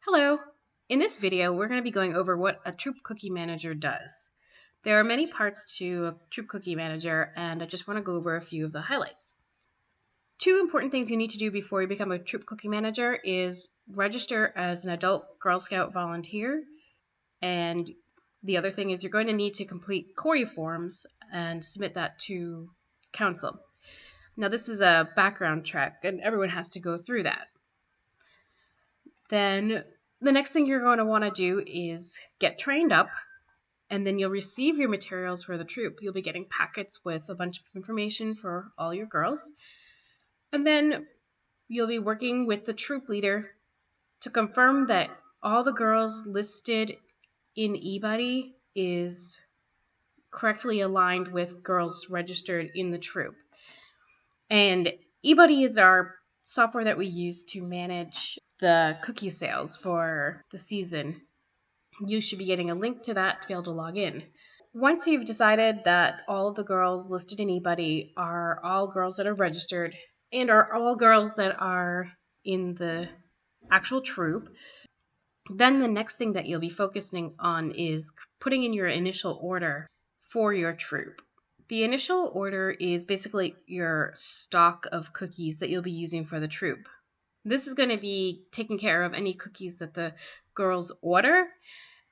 Hello! In this video, we're going to be going over what a Troop Cookie Manager does. There are many parts to a Troop Cookie Manager, and I just want to go over a few of the highlights. Two important things you need to do before you become a Troop Cookie Manager is register as an adult Girl Scout volunteer, and the other thing is you're going to need to complete CORI forms and submit that to Council. Now this is a background check, and everyone has to go through that. Then the next thing you're going to want to do is get trained up, and then you'll receive your materials for the troop. You'll be getting packets with a bunch of information for all your girls. And then you'll be working with the troop leader to confirm that all the girls listed in eBuddy is correctly aligned with girls registered in the troop. And eBuddy is our software that we use to manage the cookie sales for the season. You should be getting a link to that to be able to log in. Once you've decided that all of the girls listed in eBuddy are all girls that are registered and are all girls that are in the actual troop, then the next thing that you'll be focusing on is putting in your initial order for your troop. The initial order is basically your stock of cookies that you'll be using for the troop. This is going to be taking care of any cookies that the girls order,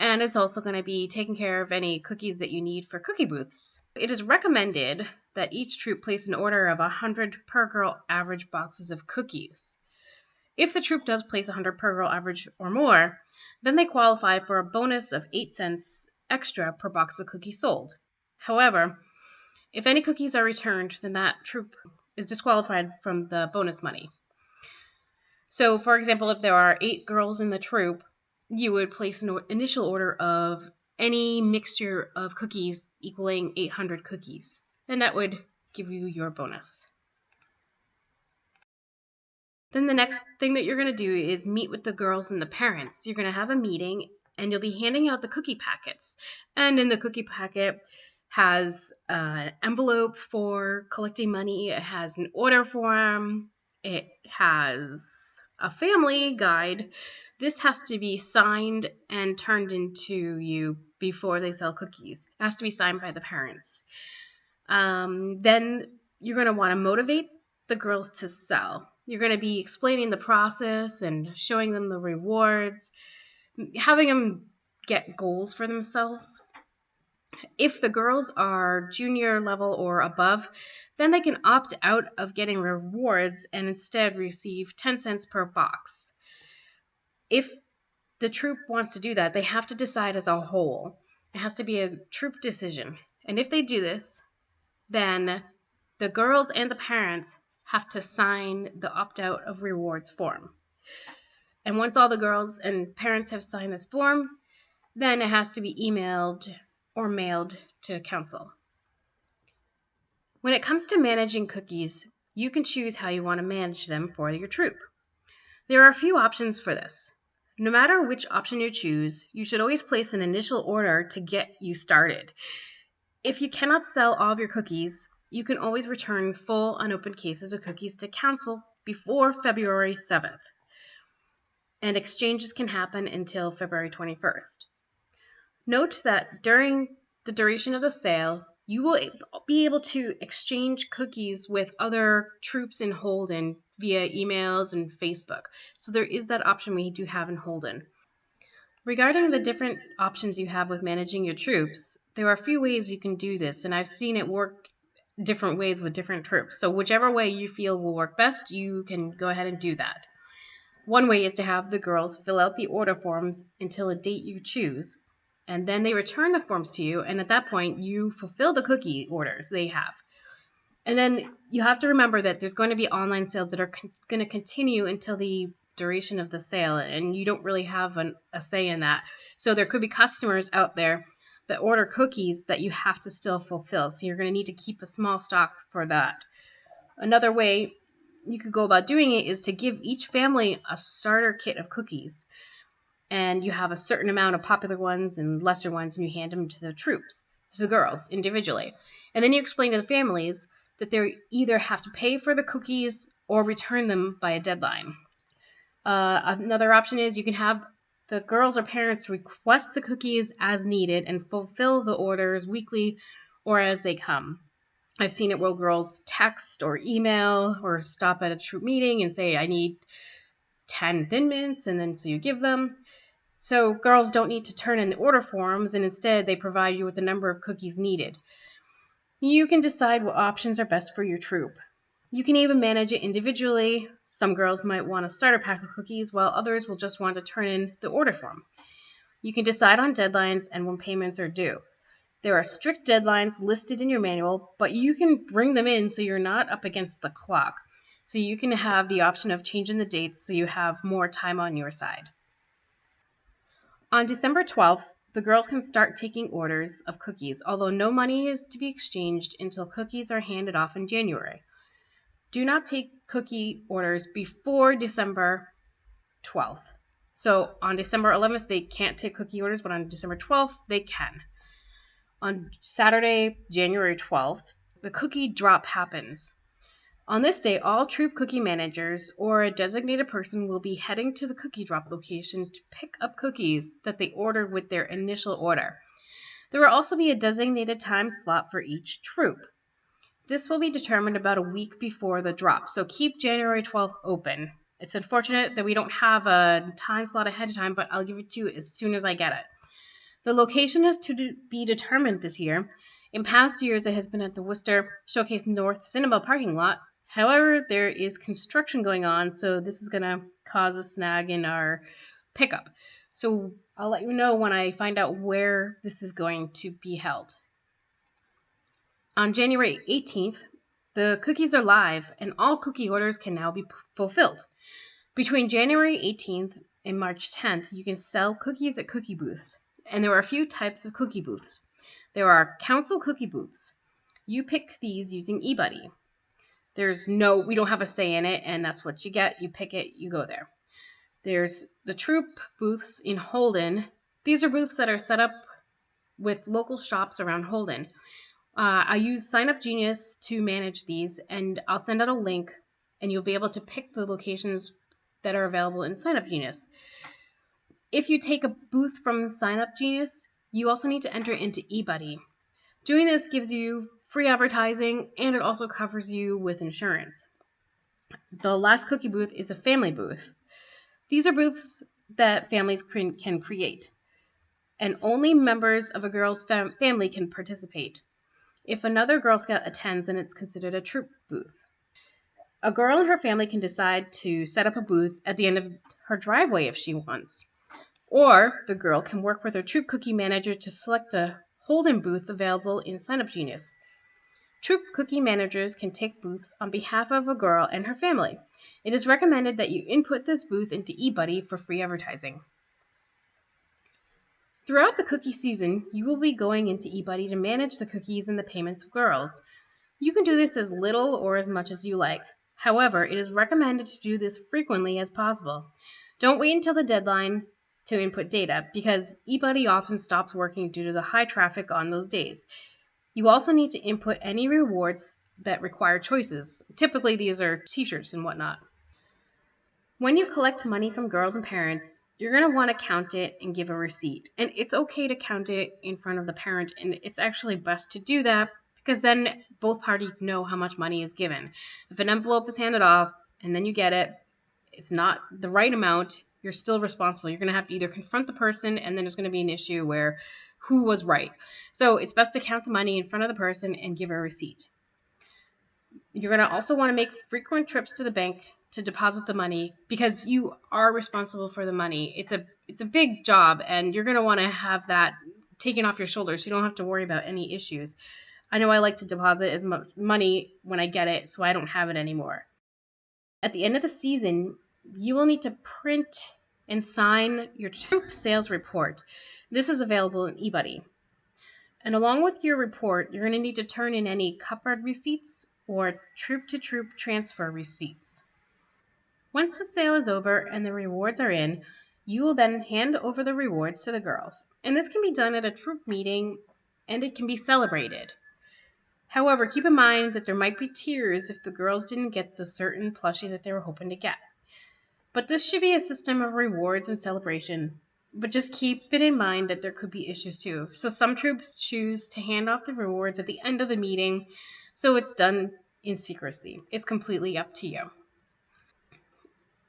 and it's also going to be taking care of any cookies that you need for cookie booths. It is recommended that each troop place an order of 100 per girl average boxes of cookies. If the troop does place 100 per girl average or more, then they qualify for a bonus of 8 cents extra per box of cookies sold. However, if any cookies are returned, then that troop is disqualified from the bonus money. So, for example, if there are 8 girls in the troop, you would place an initial order of any mixture of cookies equaling 800 cookies, and that would give you your bonus. Then the next thing that you're going to do is meet with the girls and the parents. You're going to have a meeting, and you'll be handing out the cookie packets. And in the cookie packet has an envelope for collecting money. It has an order form. It has a family guide. This has to be signed and turned into you before they sell cookies. It has to be signed by the parents. Then you're going to want to motivate the girls to sell. You're going to be explaining the process and showing them the rewards, having them get goals for themselves. If the girls are junior level or above, then they can opt out of getting rewards and instead receive 10 cents per box. If the troop wants to do that, they have to decide as a whole. It has to be a troop decision. And if they do this, then the girls and the parents have to sign the opt-out of rewards form. And once all the girls and parents have signed this form, then it has to be emailed or mailed to Council. When it comes to managing cookies, you can choose how you want to manage them for your troop. There are a few options for this. No matter which option you choose, you should always place an initial order to get you started. If you cannot sell all of your cookies, you can always return full unopened cases of cookies to Council before February 7th. And exchanges can happen until February 21st. Note that during the duration of the sale, you will be able to exchange cookies with other troops in Holden via emails and Facebook. So there is that option we do have in Holden. Regarding the different options you have with managing your troops, there are a few ways you can do this, and I've seen it work different ways with different troops. So whichever way you feel will work best, you can go ahead and do that. One way is to have the girls fill out the order forms until a date you choose, and then they return the forms to you, and at that point, you fulfill the cookie orders they have. And then you have to remember that there's going to be online sales that are going to continue until the duration of the sale, and you don't really have a say in that. So there could be customers out there that order cookies that you have to still fulfill, so you're going to need to keep a small stock for that. Another way you could go about doing it is to give each family a starter kit of cookies. And you have a certain amount of popular ones and lesser ones, and you hand them to the troops, to the girls, individually. And then you explain to the families that they either have to pay for the cookies or return them by a deadline. Another option is you can have The girls or parents request the cookies as needed and fulfill the orders weekly or as they come. I've seen it where girls text or email or stop at a troop meeting and say, I need 10 Thin Mints, and then so you give them. So girls don't need to turn in the order forms, and instead they provide you with the number of cookies needed. You can decide what options are best for your troop. You can even manage it individually. Some girls might want a starter pack of cookies, while others will just want to turn in the order form. You can decide on deadlines and when payments are due. There are strict deadlines listed in your manual, but you can bring them in so you're not up against the clock. So you can have the option of changing the dates so you have more time on your side. On December 12th, the girls can start taking orders of cookies, although no money is to be exchanged until cookies are handed off in January. Do not take cookie orders before December 12th. So on December 11th, they can't take cookie orders, but on December 12th, they can. On Saturday, January 12th, the cookie drop happens. On this day, all troop cookie managers or a designated person will be heading to the cookie drop location to pick up cookies that they ordered with their initial order. There will also be a designated time slot for each troop. This will be determined about a week before the drop, so keep January 12th open. It's unfortunate that we don't have a time slot ahead of time, but I'll give it to you as soon as I get it. The location is to be determined this year. In past years, it has been at the Worcester Showcase North Cinema parking lot. However, there is construction going on, so this is going to cause a snag in our pickup. So I'll let you know when I find out where this is going to be held. On January 18th, the cookies are live, and all cookie orders can now be fulfilled. Between January 18th and March 10th, you can sell cookies at cookie booths. And there are a few types of cookie booths. There are council cookie booths. You pick these using eBuddy. We don't have a say in it, and that's what you get. You pick it, you go there. There's the troop booths in Holden. These are booths that are set up with local shops around Holden. I use Sign Up Genius to manage these, and I'll send out a link, and you'll be able to pick the locations that are available in Sign Up Genius. If you take a booth from Sign Up Genius, you also need to enter into eBuddy. Doing this gives you free advertising, and it also covers you with insurance. The last cookie booth is a family booth. These are booths that families can create, and only members of a girl's family can participate. If another Girl Scout attends, then it's considered a troop booth. A girl and her family can decide to set up a booth at the end of her driveway if she wants. Or the girl can work with her troop cookie manager to select a Holden booth available in Sign Up Genius. Troop cookie managers can take booths on behalf of a girl and her family. It is recommended that you input this booth into eBuddy for free advertising. Throughout the cookie season, you will be going into eBuddy to manage the cookies and the payments of girls. You can do this as little or as much as you like. However, it is recommended to do this frequently as possible. Don't wait until the deadline to input data, because eBuddy often stops working due to the high traffic on those days. You also need to input any rewards that require choices. Typically, these are t-shirts and whatnot. When you collect money from girls and parents, you're going to want to count it and give a receipt. And it's okay to count it in front of the parent, and it's actually best to do that because then both parties know how much money is given. If an envelope is handed off and then you get it, it's not the right amount, you're still responsible. You're going to have to either confront the person, and then there's going to be an issue where who was right. So it's best to count the money in front of the person and give a receipt. You're going to also want to make frequent trips to the bank to deposit the money because you are responsible for the money. It's a big job, and you're going to want to have that taken off your shoulders so you don't have to worry about any issues. I know I like to deposit as much money when I get it so I don't have it anymore. At the end of the season, you will need to print and sign your troop sales report. This is available in eBuddy. And along with your report, you're going to need to turn in any cupboard receipts or troop-to-troop transfer receipts. Once the sale is over and the rewards are in, you will then hand over the rewards to the girls. And this can be done at a troop meeting, and it can be celebrated. However, keep in mind that there might be tears if the girls didn't get the certain plushie that they were hoping to get. But this should be a system of rewards and celebration. But just keep it in mind that there could be issues too. So some troops choose to hand off the rewards at the end of the meeting, so it's done in secrecy. It's completely up to you.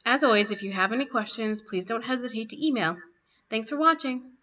As always, if you have any questions, please don't hesitate to email. Thanks for watching.